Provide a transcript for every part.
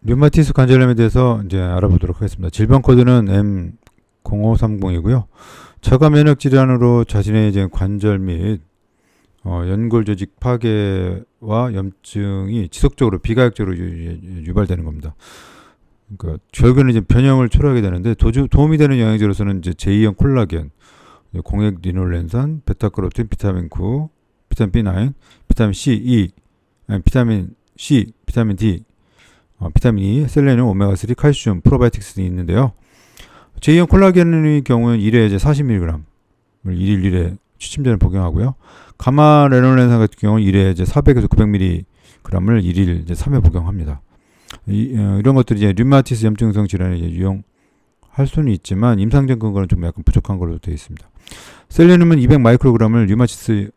류마티스 관절염에 대해서 이제 알아보도록 하겠습니다. 질병 코드는 M0530이고요. 자가 면역 질환으로 자신의 이제 관절 및 연골 조직 파괴와 염증이 지속적으로 비가역적으로 유발되는 겁니다. 그러니까 결국에는 이제 변형을 초래하게 되는데 도움이 되는 영양제로서는 이제 제2형 콜라겐, 공액 리놀렌산, 베타카로틴, 비타민 9, 비타민 B9, 비타민 C, E, 비타민 C, 비타민 D, 비타민 E, 셀레늄, 오메가3, 칼슘, 프로바이오틱스 등이 있는데요. 제2형 콜라겐의 경우는 1회 이제 40mg을 1일 1회 취침전에 복용하고요. 가마 레놀렌산 같은 경우는 1회 이제 400에서 900mg을 1일 이제 3회 복용합니다. 이런 것들이 이제 류마티스 염증성 질환에 이제 유용할 수는 있지만 임상적 근거는 좀 약간 부족한 걸로 되어 있습니다. 셀레늄은 200 마이크로그램을 류마티스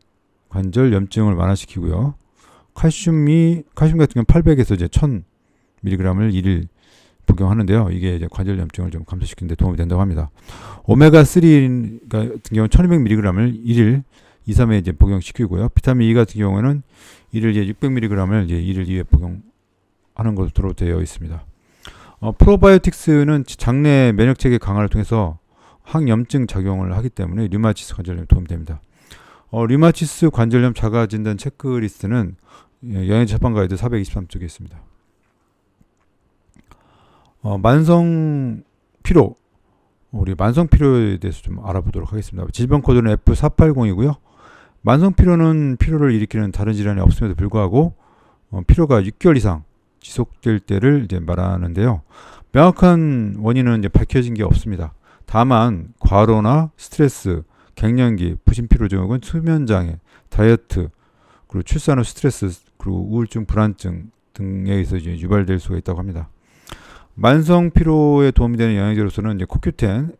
관절 염증을 완화시키고요. 칼슘 같은 경우는 800에서 이제 1000mg을 1일 복용하는데요. 이게 이제 관절 염증을 좀 감소시키는 데 도움이 된다고 합니다. 오메가3 같은 경우는 1200mg을 1일 2, 3회 이제 복용시키고요. 비타민 E 같은 경우는 1일 이제 600mg을 이제 1일 2회 복용하는 것으로 되어 있습니다. 프로바이오틱스는 장내 면역체계 강화를 통해서 항염증 작용을 하기 때문에 류마티스 관절염에 도움이 됩니다. 류마티스 관절염 자가 진단 체크리스트는 영양제 처방 가이드 423쪽에 있습니다. 만성 피로, 우리 만성 피로에 대해서 좀 알아보도록 하겠습니다. 질병 코드는 F480이고요. 만성 피로는 피로를 일으키는 다른 질환이 없음에도 불구하고 피로가 6개월 이상 지속될 때를 이제 말하는데요. 명확한 원인은 이제 밝혀진 게 없습니다. 다만 과로나 스트레스, 갱년기, 부신피로 증후군, 수면장애, 다이어트, 그리고 출산 후 스트레스, 그리고 우울증, 불안증 등에 의해서 이제 유발될 수가 있다고 합니다. 만성 피로에 도움이 되는 영양제로서는 이제 코큐텐,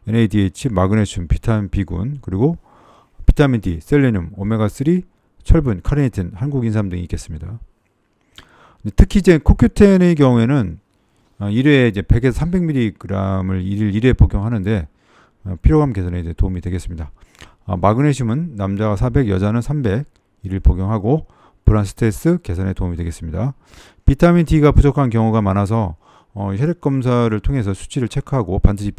NADH, 마그네슘, 비타민 B군, 그리고 비타민 D, 셀레늄, 오메가3, 철분, 카르니틴, 한국인삼 등이 있겠습니다. 특히 이제 코큐텐의 경우에는 1회에 이제 100에서 300mg을 1일 1회 복용하는데 피로감 개선에 이제 도움이 되겠습니다. 마그네슘은 남자가 400, 여자는 300 1일 복용하고 불안 스트레스 개선에 도움이 되겠습니다. 비타민 D가 부족한 경우가 많아서 혈액 검사를 통해서 수치를 체크하고 반드시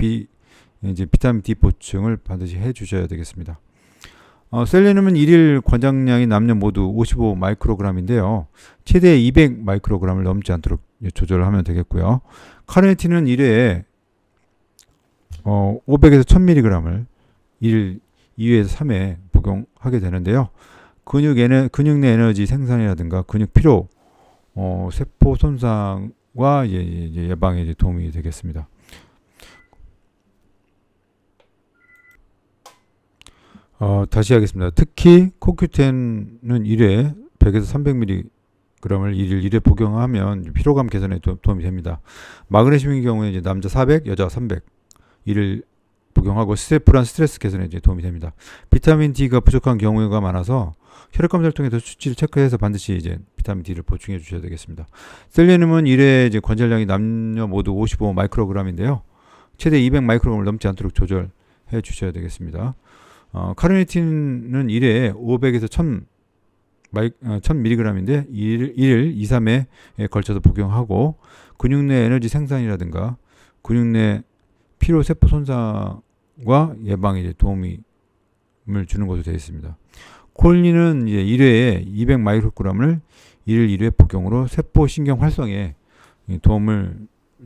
이제 비타민 D 보충을 반드시 해 주셔야 되겠습니다. 셀레늄은 1일 권장량이 남녀 모두 55 마이크로그램인데요. 최대 200 마이크로그램을 넘지 않도록 조절하면 되겠고요. 카르니틴은 1회에 500에서 1000mg을 1일 2회에서 3회 복용하게 되는데요. 근육 내 에너지 생산이라든가 근육 피로, 세포 손상과 이제 예방에 이제 도움이 되겠습니다. 다시 하겠습니다. 특히 코큐텐은 1회 100에서 300mg을 1일 1회 복용하면 피로감 개선에 도움이 됩니다. 마그네슘의 경우에 이제 남자 400, 여자 300 1일 복용하고 불안 스트레스 개선에 이제 도움이 됩니다. 비타민 D가 부족한 경우가 많아서 혈액 검사를 통해서 수치를 체크해서 반드시 이제 비타민 D를 보충해 주셔야 되겠습니다. 셀레늄은 1회 이제 관절량이 남녀 모두 55 마이크로그램인데요. 최대 200 마이크로그램을 넘지 않도록 조절해 주셔야 되겠습니다. 카르니틴은 1회에 500에서 1000mg인데 1일 2, 3회에 걸쳐서 복용하고 근육 내 에너지 생산이라든가 근육 내 피로 세포 손상과 예방에 이제 도움을 주는 것으로 되어 있습니다. 콜린은 이제 1회에 200 마이크로그램을 1일 1회 복용으로 세포 신경 활성에 도움을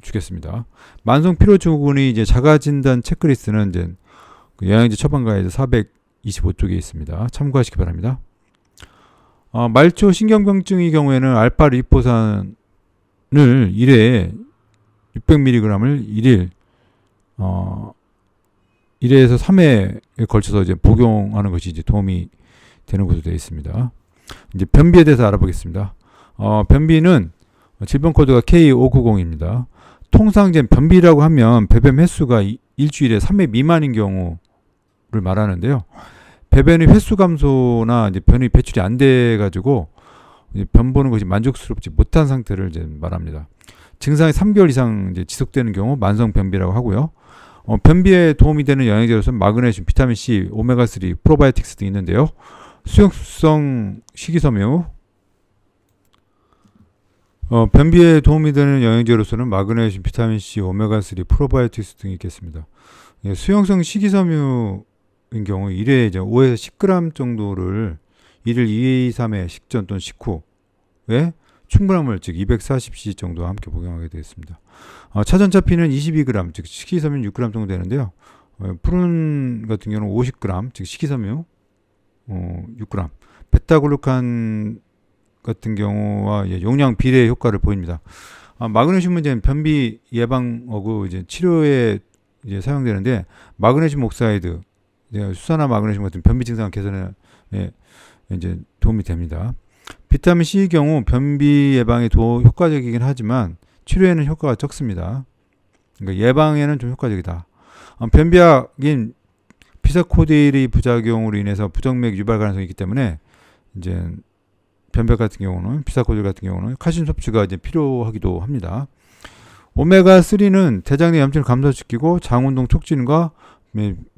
주겠습니다. 만성 피로 증후군의 이제 자가 진단 체크리스트는 이제 영양제 처방 가이드 425쪽에 있습니다. 참고하시기 바랍니다. 말초 신경병증의 경우에는 알파 리포산을 1회에 600mg을 1일 1회에서 3회에 걸쳐서 이제 복용하는 것이 이제 도움이 되는 것으로 되어 있습니다. 이제 변비에 대해서 알아보겠습니다. 변비는 질병 코드가 K590입니다. 통상 이제 변비라고 하면 배변 횟수가 일주일에 3회 미만인 경우를 말하는데요. 배변의 횟수 감소나 이제 변이 배출이 안 돼 가지고 변 보는 것이 만족스럽지 못한 상태를 이제 말합니다. 증상이 3개월 이상 이제 지속되는 경우 만성 변비라고 하고요. 변비에 도움이 되는 영양제로서는 마그네슘, 비타민 C, 오메가3, 프로바이오틱스 등이 있는데요. 수용성 식이섬유, 변비에 도움이 되는 영양제로서는 마그네슘, 비타민C, 오메가3, 프로바이오틱스 등이 있겠습니다. 예, 수용성 식이섬유인 경우 1회에 이제 5에서 10g 정도를 1일 2회 3회 식전 또는 식후에 충분한 물, 즉 240cc 정도 함께 복용하게 되겠습니다. 차전차피는 22g, 즉 식이섬유 6g 정도 되는데요. 푸른 같은 경우는 50g, 즉 식이섬유 6g. 베타글루칸 같은 경우와 용량 비례 효과를 보입니다. 마그네슘은 이제 변비 예방하고 이제 치료에 이제 사용되는데, 마그네슘 옥사이드, 수산화 마그네슘 같은 변비 증상 개선에 이제 도움이 됩니다. 비타민 C의 경우 변비 예방에 효과적이긴 하지만 치료에는 효과가 적습니다. 그러니까 예방에는 좀 효과적이다. 변비약인 피사코데일의 부작용으로 인해서 부정맥 유발 가능성이 있기 때문에 이제 변비약 같은 경우는, 피사코데일 같은 경우는 칼슘 섭취가 이제 필요하기도 합니다. 오메가3는 대장 내 염증을 감소시키고 장운동 촉진과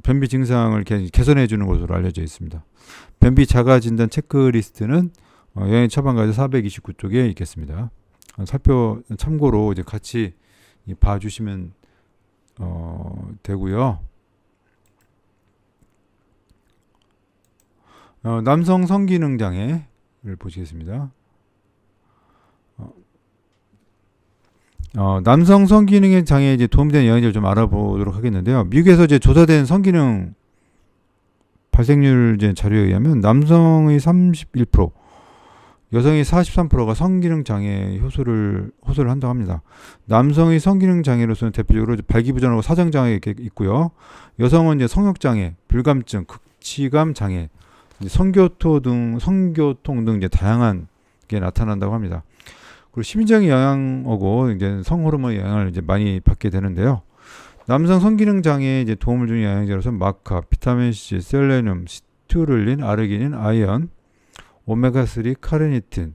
변비 증상을 개선해 주는 것으로 알려져 있습니다. 변비 자가 진단 체크리스트는 영양 처방가이드 429쪽에 있겠습니다. 참고로 이제 같이 봐주시면 되고요. 남성 성기능 장애를 보시겠습니다. 남성 성기능의 장애에 이제 도움되는 영양제를 좀 알아보도록 하겠는데요. 미국에서 이제 조사된 성기능 발생률 자료에 의하면 남성의 31%, 여성의 43%가 성기능 장애 호소를 한다고 합니다. 남성의 성기능 장애로서는 대표적으로 발기부전하고 사정 장애가 있고요. 여성은 이제 성욕 장애, 불감증, 극치감 장애, 성교통 등 이제 다양한 게 나타난다고 합니다. 그리고 심리적인 영향하고 이제 성호르몬의 영향을 이제 많이 받게 되는데요. 남성 성기능 장애에 이제 도움을 주는 영양제로서 마카, 비타민 C, 셀레늄, 시투를린, 아르기닌, 아연, 오메가3, 카르니틴,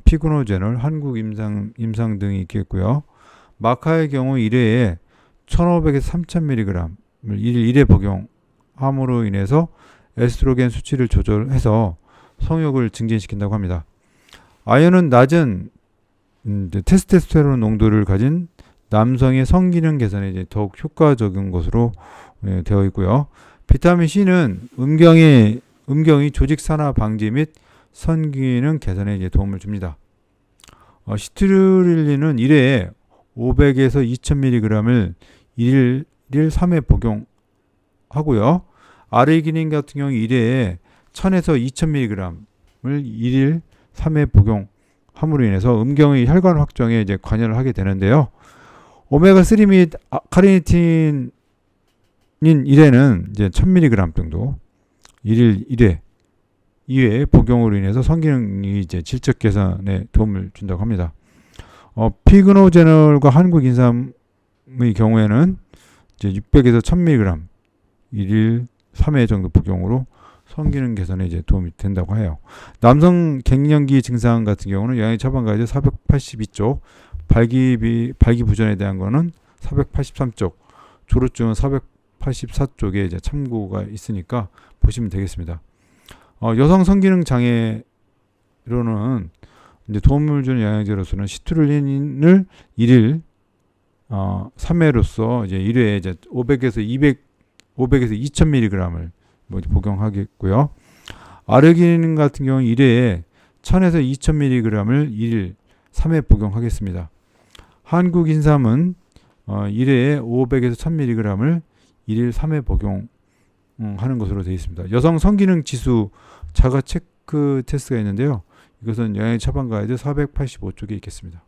피그노제놀, 한국 임상 등이 있겠고요. 마카의 경우 1회에 1500에서 3000mg을 1일 1회 복용함으로 인해서 에스트로겐 수치를 조절해서 성욕을 증진시킨다고 합니다. 아연은 낮은 테스토스테론 농도를 가진 남성의 성기능 개선에 이제 더욱 효과적인 것으로 되어 있고요. 비타민 C는 음경의 조직 산화 방지 및 선기능 개선에 이제 도움을 줍니다. 시트룰린은 1회에 500에서 2000mg을 1일 3회 복용하고요. 아르기닌 같은 경우 1회에 1000에서 2000mg을 1일 3회 복용함으로 인해서 음경의 혈관 확정에 이제 관여를 하게 되는데요. 오메가3 및 카르니틴인 1회는 이제 1000mg 정도 1일 1회 2회 복용으로 인해서 성기능이 이제 질적 개선에 도움을 준다고 합니다. 피그노제놀과 한국 인삼의 경우에는 이제 600에서 1000mg 1일 3회 정도 복용으로 성기능 개선에 이제 도움이 된다고 해요. 남성 갱년기 증상 같은 경우는 영양 처방 가이드 482쪽, 발기부전에 대한 거는 483쪽, 조루증은 484쪽에 이제 참고가 있으니까 보시면 되겠습니다. 여성 성기능 장애로는 이제 도움을 주는 영양제로서는 시트룰린을 1일 3회로서 이제 1회에 이제 500에서 2000mg을 복용하겠고요. 아르기닌 같은 경우는 1회에 1000에서 2000mg을 1일 3회 복용하겠습니다. 한국 인삼은 1회에 500에서 1000mg을 1일 3회 복용하는 것으로 되어 있습니다. 여성 성기능 지수 자가 체크 테스트가 있는데요. 이것은 영양 처방 가이드 485쪽에 있겠습니다.